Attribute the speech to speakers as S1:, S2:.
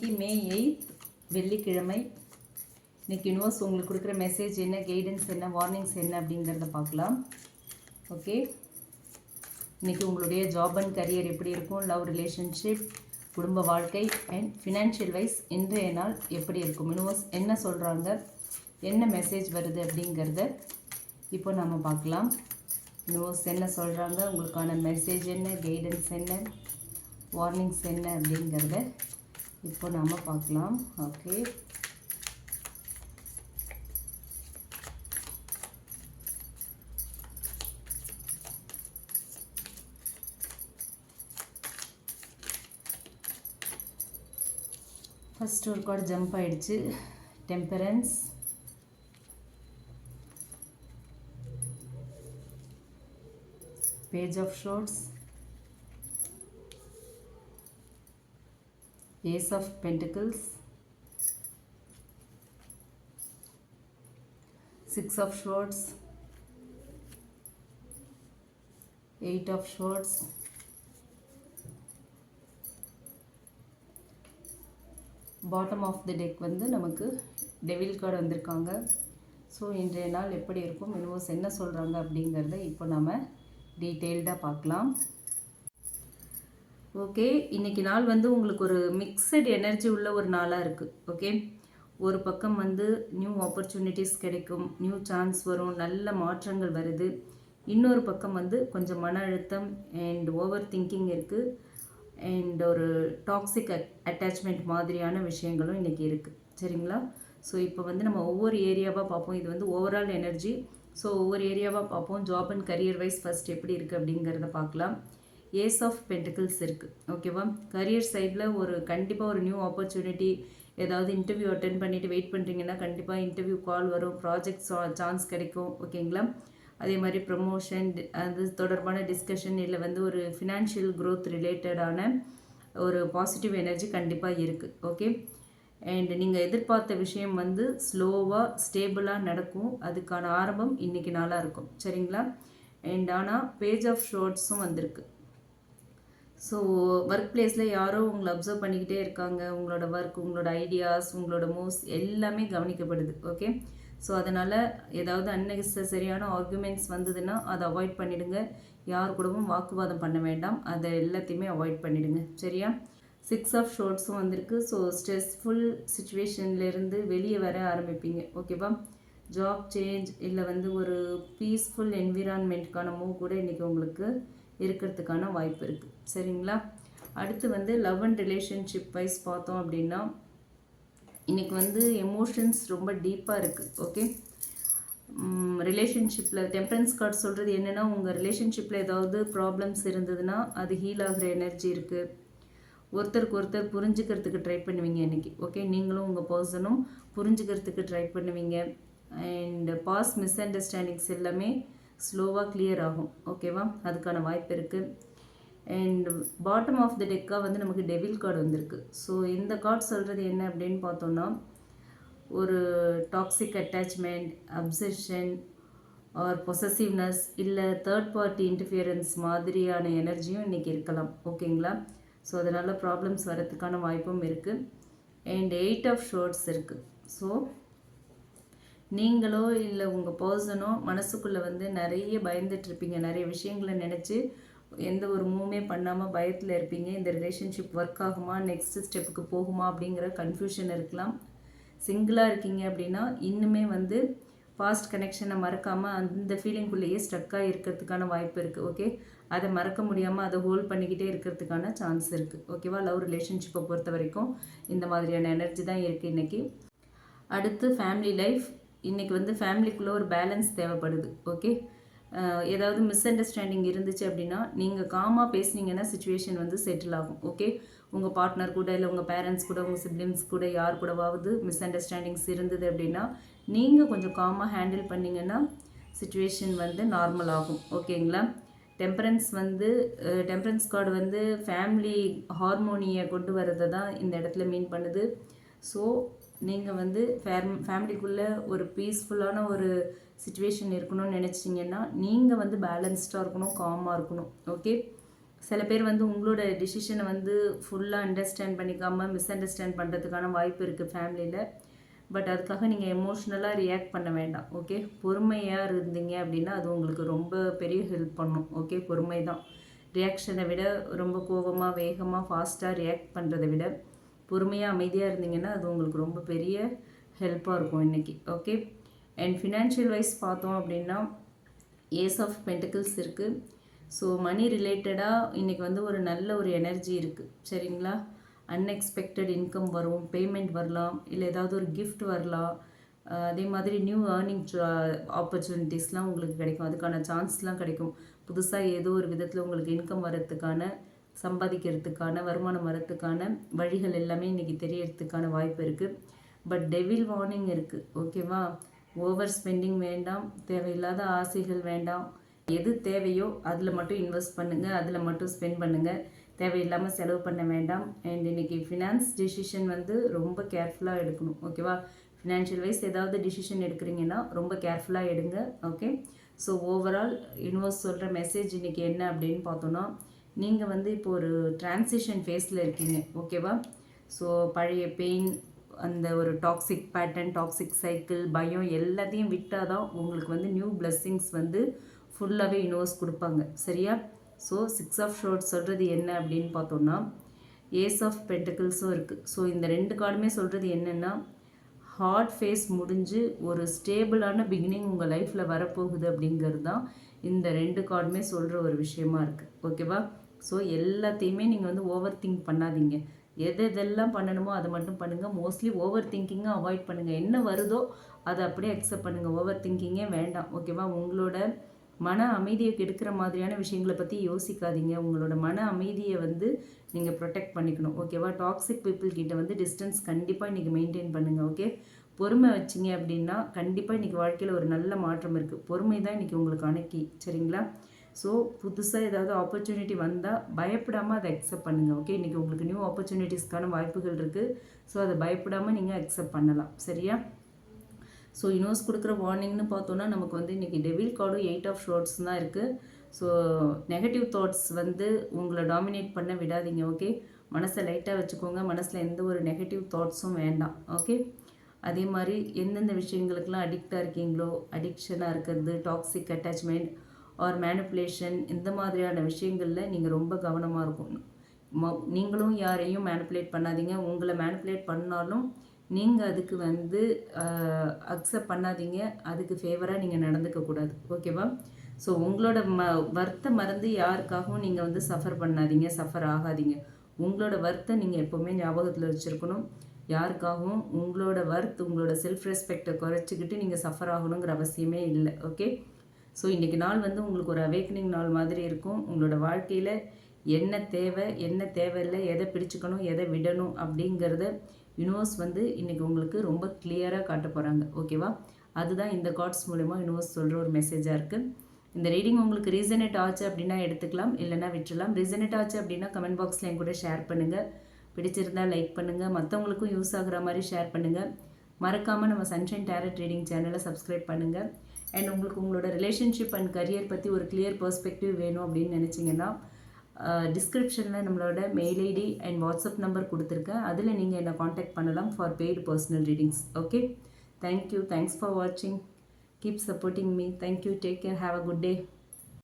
S1: இன்றைக்கி மே 8 வெள்ளிக்கிழமை. இன்றைக்கி யூனிவர்ஸ் உங்களுக்கு கொடுக்குற மெசேஜ் என்ன, கைடன்ஸ் என்ன, வார்னிங்ஸ் என்ன அப்படிங்கிறத பார்க்கலாம். ஓகே, இன்றைக்கி உங்களுடைய ஜாப் அண்ட் கரியர் எப்படி இருக்கும், லவ் ரிலேஷன்ஷிப், குடும்ப வாழ்க்கை அண்ட் ஃபினான்ஷியல் வைஸ் இன்றைய நாள் எப்படி இருக்கும், யூனிவர்ஸ் என்ன சொல்கிறாங்க, என்ன மெசேஜ் வருது அப்படிங்கிறத இப்போ நம்ம பார்க்கலாம். யூனிவர்ஸ் என்ன சொல்கிறாங்க, உங்களுக்கான மெசேஜ் என்ன, கைடன்ஸ் என்ன, வார்னிங்ஸ் என்ன அப்படிங்கிறத இப்போ நாம் பார்க்கலாம். ஓகே, ஃபஸ்ட் ஒரு கார்டு ஜம்ப் ஆகிடுச்சு. Temperance, page of swords, Ace of Pentacles, Six of Swords, Eight of Swords, bottom of the deck வந்து நமக்கு டெவில் கார்டு வந்திருக்காங்க. ஸோ இன்றைய நாள் எப்படி இருக்கும், யூனிவர்ஸ் என்ன சொல்கிறாங்க அப்படிங்கிறத இப்போ நம்ம டீட்டெயில்டாக பார்க்கலாம். ஓகே, இன்றைக்கி நாள் வந்து உங்களுக்கு ஒரு மிக்சட் எனர்ஜி உள்ள ஒரு நாளாக இருக்குது. ஓகே, ஒரு பக்கம் வந்து நியூ ஆப்பர்ச்சுனிட்டிஸ் கிடைக்கும், நியூ சான்ஸ் வரும், நல்ல மாற்றங்கள் வருது. இன்னொரு பக்கம் வந்து கொஞ்சம் மன அழுத்தம் அண்ட் ஓவர் திங்கிங் இருக்குது அண்ட் ஒரு டாக்ஸிக் அட்டாச்மெண்ட் மாதிரியான விஷயங்களும் இன்றைக்கி இருக்குது. சரிங்களா? ஸோ இப்போ வந்து நம்ம ஒவ்வொரு ஏரியாவாக பார்ப்போம். இது வந்து ஓவரால் எனர்ஜி. ஸோ ஒவ்வொரு ஏரியாவாக பார்ப்போம். Job and career wise first எப்படி இருக்குது அப்படிங்கிறத பார்க்கலாம். ஏஸ் ஆஃப் பென்டிகிள்ஸ் இருக்குது. ஓகேவா? கரியர் சைடில் ஒரு கண்டிப்பாக ஒரு நியூ ஆப்பர்ச்சுனிட்டி, ஏதாவது இன்டர்வியூ அட்டென்ட் பண்ணிவிட்டு வெயிட் பண்ணுறீங்கன்னா கண்டிப்பாக இன்டர்வியூ கால் வரும், ப்ராஜெக்ட் சான்ஸ் கிடைக்கும். ஓகேங்களா? அதே மாதிரி ப்ரமோஷன், அது தொடர்பான டிஸ்கஷன், இல்லை வந்து ஒரு ஃபினான்ஷியல் க்ரோத் ரிலேட்டடான ஒரு பாசிட்டிவ் எனர்ஜி கண்டிப்பாக இருக்குது. ஓகே, அண்ட் நீங்கள் எதிர்பார்த்த விஷயம் வந்து ஸ்லோவாக ஸ்டேபிளாக நடக்கும். அதுக்கான ஆரம்பம் இன்றைக்கி நாளாக இருக்கும். சரிங்களா? அண்ட் ஆனால் பேஜ் ஆஃப் ஷோர்ட்ஸும் வந்திருக்கு. ஸோ ஒர்க் பிளேஸில் யாரோ உங்களை அப்சர்வ் பண்ணிக்கிட்டே இருக்காங்க. உங்களோட ஒர்க், உங்களோட ஐடியாஸ், உங்களோட மூவ்ஸ் எல்லாமே கவனிக்கப்படுது. ஓகே, ஸோ அதனால் ஏதாவது அன்னெசரியான ஆர்குமெண்ட்ஸ் வந்ததுன்னா அதை அவாய்ட் பண்ணிவிடுங்க. யார் கூடவும் வாக்குவாதம் பண்ண வேண்டாம். அதை எல்லாத்தையுமே அவாய்ட் பண்ணிவிடுங்க. சரியா? சிக்ஸ் ஆஃப் ஷோர்ட்ஸும் வந்திருக்கு. ஸோ ஸ்ட்ரெஸ்ஃபுல் சுச்சுவேஷன்லேருந்து வெளியே வர ஆரம்பிப்பீங்க. ஓகேவா? ஜாப் சேஞ்ச் இல்லை வந்து ஒரு பீஸ்ஃபுல் என்விரான்மெண்ட்டுக்கான மூவ் கூட இன்றைக்கி உங்களுக்கு இருக்கிறதுக்கான வாய்ப்பு இருக்குது. சரிங்களா? அடுத்து வந்து லவ் அண்ட் ரிலேஷன்ஷிப் வைஸ் பார்த்தோம் அப்படின்னா இன்றைக்கி வந்து எமோஷன்ஸ் ரொம்ப டீப்பாக இருக்குது. ஓகே, ரிலேஷன்ஷிப்பில் டெம்பரன்ஸ் கார்டு சொல்கிறது என்னென்னா, உங்கள் ரிலேஷன்ஷிப்பில் ஏதாவது ப்ராப்ளம்ஸ் இருந்ததுன்னா அது ஹீல் ஆகிற எனர்ஜி இருக்குது. ஒருத்தருக்கு ஒருத்தர் புரிஞ்சுக்கிறதுக்கு ட்ரை பண்ணுவீங்க இன்றைக்கி. ஓகே, நீங்களும் உங்கள் பர்சனும் புரிஞ்சுக்கிறதுக்கு ட்ரை பண்ணுவீங்க. அண்ட் பாஸ் மிஸ் அண்டர்ஸ்டாண்டிங்ஸ் எல்லாமே ஸ்லோவாக கிளியர் ஆகும். ஓகேவா? அதுக்கான வாய்ப்பு இருக்குது. அண்ட் பாட்டம் ஆஃப் த டெக்காக வந்து நமக்கு டெவில் கார்டு வந்திருக்கு. ஸோ இந்த கார்டு சொல்கிறது என்ன அப்படின்னு பார்த்தோன்னா, ஒரு toxic attachment, obsession or possessiveness, இல்லை தேர்ட் பார்ட்டி இன்டர்ஃபியரன்ஸ் மாதிரியான எனர்ஜியும் இன்றைக்கி இருக்கலாம். ஓகேங்களா? ஸோ அதனால் ப்ராப்ளம்ஸ் வரதுக்கான வாய்ப்பும் இருக்குது. அண்ட் எயிட் ஆஃப் ஷோர்ட்ஸ் இருக்குது. ஸோ நீங்களோ இல்லை உங்கள் பர்சனோ மனசுக்குள்ளே வந்து நிறைய பயந்துட்டுருப்பீங்க. நிறைய விஷயங்களை நினச்சி எந்த ஒரு மூவுமே பண்ணாமல் பயத்தில் இருப்பீங்க. இந்த ரிலேஷன்ஷிப் ஒர்க் ஆகுமா, நெக்ஸ்ட் ஸ்டெப்புக்கு போகுமா அப்படிங்கிற கன்ஃபியூஷன் இருக்கலாம். சிங்கிளாக இருக்கீங்க அப்படின்னா இன்னுமே வந்து பாஸ்ட் கனெக்ஷனை மறக்காமல் அந்த ஃபீலிங்குள்ளேயே ஸ்ட்ரக்காக இருக்கிறதுக்கான வாய்ப்பு இருக்குது. ஓகே, அதை மறக்க முடியாமல் அதை ஹோல்ட் பண்ணிக்கிட்டே இருக்கிறதுக்கான சான்ஸ் இருக்குது. ஓகேவா? லவ் ரிலேஷன்ஷிப்பை பொறுத்த வரைக்கும் இந்த மாதிரியான எனர்ஜி தான் இருக்குது இன்றைக்கி. அடுத்து ஃபேமிலி லைஃப். இன்றைக்கி வந்து ஃபேமிலிக்குள்ளே ஒரு பேலன்ஸ் தேவைப்படுது. ஓகே, ஏதாவது மிஸ் அண்டர்ஸ்டாண்டிங் இருந்துச்சு அப்படின்னா நீங்கள் காமாக பேசுனீங்கன்னா சுச்சுவேஷன் வந்து செட்டில் ஆகும். ஓகே, உங்கள் பார்ட்னர் கூட இல்லை உங்கள் பேரண்ட்ஸ் கூட, உங்கள் சிப்ளிங்ஸ் கூட, யார் கூடவாவது மிஸ் அண்டர்ஸ்டாண்டிங்ஸ் இருந்தது அப்படின்னா நீங்கள் கொஞ்சம் காமாக ஹேண்டில் பண்ணிங்கன்னா சுச்சுவேஷன் வந்து நார்மல் ஆகும். ஓகேங்களா? டெம்பரன்ஸ் வந்து டெம்பரன்ஸ் கார்டு வந்து ஃபேமிலி ஹார்மோனியை கொண்டு வரதை தான் இந்த இடத்துல மீன் பண்ணுது. ஸோ நீங்கள் வந்து ஃபேமிலிக்குள்ளே ஒரு பீஸ்ஃபுல்லான ஒரு சுச்சுவேஷன் இருக்கணும்னு நினச்சிங்கன்னா நீங்கள் வந்து பேலன்ஸ்டாக இருக்கணும், காமாக இருக்கணும். ஓகே, சில பேர் வந்து உங்களோட டிசிஷனை வந்து ஃபுல்லாக அண்டர்ஸ்டாண்ட் பண்ணிக்காமல் மிஸ் அண்டர்ஸ்டாண்ட் பண்ணுறதுக்கான வாய்ப்பு இருக்குது ஃபேமிலியில். பட் அதுக்காக நீங்கள் எமோஷ்னலாக ரியாக்ட் பண்ண வேண்டாம். ஓகே, பொறுமையாக இருந்தீங்க அப்படின்னா அது உங்களுக்கு ரொம்ப பெரிய ஹெல்ப் பண்ணும். ஓகே, பொறுமை தான். ரியாக்ஷனை விட ரொம்ப கோபமாக வேகமாக ஃபாஸ்ட்டாக ரியாக்ட் பண்ணுறதை விட பொறுமையாக அமைதியாக இருந்தீங்கன்னா அது உங்களுக்கு ரொம்ப பெரிய ஹெல்ப்பாக இருக்கும் இன்றைக்கி. ஓகே, அண்ட் ஃபினான்ஷியல் வைஸ் பார்த்தோம் அப்படின்னா ஏஸ் ஆஃப் பென்டிகிள்ஸ் இருக்குது. ஸோ மணி ரிலேட்டடாக இன்றைக்கி வந்து ஒரு நல்ல ஒரு எனர்ஜி இருக்குது. சரிங்களா? அன்எக்ஸ்பெக்டட் இன்கம் வரும், பேமெண்ட் வரலாம், இல்லை ஏதாவது ஒரு கிஃப்ட் வரலாம். அதே மாதிரி நியூ ஏர்னிங் ஆப்பர்ச்சுனிட்டிஸ்லாம் உங்களுக்கு கிடைக்கும். அதுக்கான சான்ஸ்லாம் கிடைக்கும். புதுசாக ஏதோ ஒரு விதத்தில் உங்களுக்கு இன்கம் வரத்துக்கான, சம்பாதிக்கிறதுக்கான, வருமானம் வரத்துக்கான வழிகள் எல்லாமே இன்றைக்கி தெரியறதுக்கான வாய்ப்பு இருக்குது. பட் டெவில் வார்னிங் இருக்குது. ஓகேவா? ஓவர் ஸ்பெண்டிங் வேண்டாம், தேவையில்லாத ஆசைகள் வேண்டாம். எது தேவையோ அதில் மட்டும் இன்வெஸ்ட் பண்ணுங்கள், அதில் மட்டும் ஸ்பெண்ட் பண்ணுங்கள். தேவையில்லாமல் செலவு பண்ண வேண்டாம். அண்ட் இன்றைக்கி ஃபினான்ஸ் டிசிஷன் வந்து ரொம்ப கேர்ஃபுல்லாக எடுக்கணும். ஓகேவா? ஃபினான்ஷியல் வைஸ் ஏதாவது டிசிஷன் எடுக்கிறீங்கன்னா ரொம்ப கேர்ஃபுல்லாக எடுங்க. ஓகே, ஸோ ஓவரால் யூனிவர்ஸ் சொல்கிற மெசேஜ் இன்றைக்கி என்ன அப்படின்னு பார்த்தோன்னா, நீங்கள் வந்து இப்போ ஒரு டிரான்சிஷன் ஃபேஸில் இருக்கீங்க. ஓகேவா? ஸோ பழைய பெயின், அந்த ஒரு டாக்ஸிக் பேட்டர்ன், டாக்ஸிக் சைக்கிள், பயம் எல்லாத்தையும் விட்டால் தான் உங்களுக்கு வந்து நியூ பிளெஸ்ஸிங்ஸ் வந்து ஃபுல்லாகவே யூனிவர்ஸ் கொடுப்பாங்க. சரியா? ஸோ 6 ஆஃப் ஷோர்ட்ஸ் சொல்கிறது என்ன அப்படின்னு பார்த்தோன்னா, ஏஸ் ஆஃப் பென்டிகிள்ஸும் இருக்குது. ஸோ இந்த 2 கார்டுமே சொல்கிறது என்னென்னா, ஹார்ட் ஃபேஸ் முடிஞ்சு ஒரு ஸ்டேபிளான பிகினிங் உங்கள் லைஃப்பில் வரப்போகுது அப்படிங்கிறது தான் இந்த 2 கார்டுமே சொல்கிற ஒரு விஷயமா இருக்குது. ஓகேவா? ஸோ எல்லாத்தையுமே நீங்கள் வந்து ஓவர் திங்க் பண்ணாதீங்க. எதெல்லாம் பண்ணணுமோ அதை மட்டும் பண்ணுங்கள். மோஸ்ட்லி ஓவர் திங்கிங்கை அவாய்ட் பண்ணுங்கள். என்ன வருதோ அதை அப்படியே அக்செப்ட் பண்ணுங்கள். ஓவர் திங்கிங்கே வேண்டாம். ஓகேவா? உங்களோட மன அமைதியை கெடுக்கிற மாதிரியான விஷயங்களை பற்றி யோசிக்காதீங்க. உங்களோட மன அமைதியை வந்து நீங்கள் ப்ரொடெக்ட் பண்ணிக்கணும். ஓகேவா? டாக்ஸிக் பீப்புள் கிட்ட வந்து டிஸ்டன்ஸ் கண்டிப்பாக இன்றைக்கி மெயின்டைன் பண்ணுங்கள். ஓகே, பொறுமை வச்சிங்க அப்படின்னா கண்டிப்பாக இன்றைக்கி வாழ்க்கையில் ஒரு நல்ல மாற்றம் இருக்குது. பொறுமை தான் இன்றைக்கி உங்களுக்கு அணைக்கி. சரிங்களா? ஸோ புதுசாக ஏதாவது ஆப்பர்ச்சுனிட்டி வந்தால் பயப்படாமல் அதை அக்செப்ட் பண்ணுங்கள். ஓகே, இன்றைக்கி உங்களுக்கு நியூ ஆப்பர்ச்சுனிட்டிஸ்க்கான வாய்ப்புகள் இருக்குது. ஸோ அதை பயப்படாமல் நீங்கள் அக்செப்ட் பண்ணலாம். சரியா? ஸோ யூனிவர்ஸ் கொடுக்குற வார்னிங்னு பார்த்தோன்னா நமக்கு வந்து இன்றைக்கி டெவில் கார்டும் 8 ஆஃப் ஷோர்ட்ஸ் தான் இருக்குது. ஸோ நெகட்டிவ் தாட்ஸ் வந்து உங்களை டாமினேட் பண்ண விடாதீங்க. ஓகே, மனசை லைட்டாக வச்சுக்கோங்க. மனசில் எந்த ஒரு நெகட்டிவ் தாட்ஸும் வேண்டாம். ஓகே, அதே மாதிரி எந்தெந்த விஷயங்களுக்கெல்லாம் அடிக்டாக இருக்கீங்களோ, அடிக்ஷனாக இருக்கிறது, டாக்ஸிக் அட்டாச்மெண்ட் ஆர் மேனிப்புலேஷன், இந்த மாதிரியான விஷயங்களில் நீங்கள் ரொம்ப கவனமாக இருக்கணும். நீங்களும் யாரையும் மேனிப்புலேட் பண்ணாதீங்க. உங்களை மேனிப்புலேட் பண்ணாலும் நீங்கள் அதுக்கு வந்து அக்செப்ட் பண்ணாதீங்க. அதுக்கு ஃபேவராக நீங்கள் நடந்துக்கக்கூடாது. ஓகேவா? ஸோ உங்களோட வர்த்தை மறந்து யாருக்காகவும் நீங்கள் வந்து சஃபர் பண்ணாதீங்க, சஃபர் ஆகாதீங்க. உங்களோட வர்த்தை நீங்கள் எப்போவுமே ஞாபகத்தில் வச்சுருக்கணும். யாருக்காகவும் உங்களோட உங்களோட செல்ஃப் ரெஸ்பெக்டை குறைச்சிக்கிட்டு நீங்கள் சஃபர் ஆகணுங்கிற அவசியமே இல்லை. ஓகே, ஸோ இன்றைக்கி நாள் வந்து உங்களுக்கு ஒரு அவேக்கனிங் நாள் மாதிரி இருக்கும். உங்களோட வாழ்க்கையில் என்ன தேவை, என்ன தேவையில்லை, எதை பிடிச்சிக்கணும், எதை விடணும் அப்படிங்கிறத யூனிவர்ஸ் வந்து இன்றைக்கி உங்களுக்கு ரொம்ப கிளியராக காட்ட போகிறாங்க. ஓகேவா? அதுதான் இந்த கார்ட்ஸ் மூலமா யூனிவர்ஸ் சொல்கிற ஒரு மெசேஜாக இருக்குது. இந்த ரீடிங் உங்களுக்கு ரீசனேட் ஆச்சு அப்படின்னா எடுத்துக்கலாம், இல்லைனா விட்டுலாம். ரீசனேட் ஆச்சு அப்படின்னா கமெண்ட் பாக்ஸில் என் கூட ஷேர் பண்ணுங்கள். பிடிச்சிருந்தால் லைக் பண்ணுங்கள். மற்றவங்களுக்கும் யூஸ் ஆகிற மாதிரி ஷேர் பண்ணுங்கள். மறக்காமல் நம்ம சன்ஷைன் டேரட் ரீடிங் சேனலை சப்ஸ்கிரைப் பண்ணுங்கள். அண்ட் உங்களுக்கு உங்களோட ரிலேஷன்ஷிப் அண்ட் கரியர் பற்றி ஒரு கிளியர் பெர்ஸ்பெக்டிவ் வேணும் அப்படின்னு நினச்சிங்கன்னா டிஸ்கிரிப்ஷனில் நம்மளோட mail ID and WhatsApp number கொடுத்துருக்கேன். அதில் நீங்கள் என்னை காண்டாக்ட் பண்ணலாம் for paid personal readings. Okay, thank you. Thanks for வாட்சிங். Keep supporting me. Thank you. Take care. Have a good day.